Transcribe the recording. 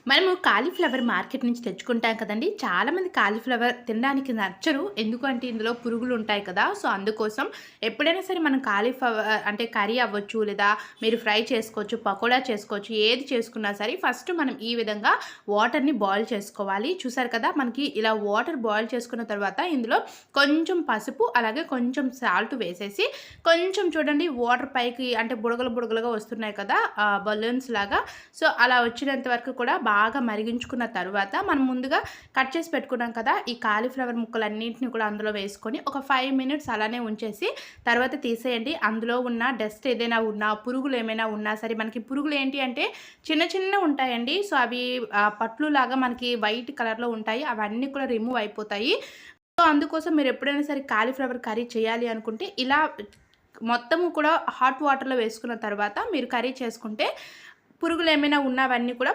మనము cauliflower market నుంచి తెచ్చుకుంటాం కదండీ! చాలామంది కాలీఫ్లవర్ తినడానికి నచ్చరు. ఎందుకంటే ఇందులో పురుగులు ఉంటాయి కదా! సో, అందుకోసం ఎప్పుడైనా సరే మనం కాలీఫ్లవర్ అంటే కర్రీ అవ్వచ్చు, లేదా మీరు ఫ్రై చేసుకోవచ్చు, పకోడా చేసుకోవచ్చు. ఏది చేసుకున్నా సరే ఫస్ట్ మనం ఈ విధంగా వాటర్‌ని బాయిల్ చేసుకోవాలి. చూసారు కదా! మనకి ఇలా వాటర్ బాయిల్ చేసుకున్న తర్వాత ఇందులో కొంచెం పసుపు, అలాగే కొంచెం సాల్ట్ వేసేసి కొంచెం చూడండి వాటర్ పైకి అంటే బుడగలు బుడగలుగా వస్తున్నాయి కదా! బలూన్స్ లాగా. సో, అలా వచ్చినంత వరకు కూడా బాగా మరిగించుకున్న తరువాత మనం ముందుగా కట్ చేసి పెట్టుకున్నాం కదా! ఈ కాలీఫ్లవర్ ముక్కలన్నింటిని కూడా అందులో వేసుకొని ఒక 5 మినిట్స్ అలానే ఉంచేసి తర్వాత తీసేయండి. అందులో ఉన్న డస్ట్ ఏదైనా ఉన్నా, పురుగులేమైనా ఉన్నా సరే మనకి పురుగులు ఏంటి అంటే చిన్న చిన్నవి ఉంటాయండి. సో, అవి పట్లులాగా మనకి వైట్ కలర్‌లో ఉంటాయి. అవన్నీ కూడా రిమూవ్ అయిపోతాయి. సో, అందుకోసం మీరు ఎప్పుడైనా సరే కాలీఫ్లవర్ కర్రీ చేయాలి అనుకుంటే ఇలా మొత్తము కూడా హాట్ వాటర్‌లో వేసుకున్న తర్వాత మీరు కర్రీ చేసుకుంటే పురుగులేమైనా ఉన్నవన్నీ కూడా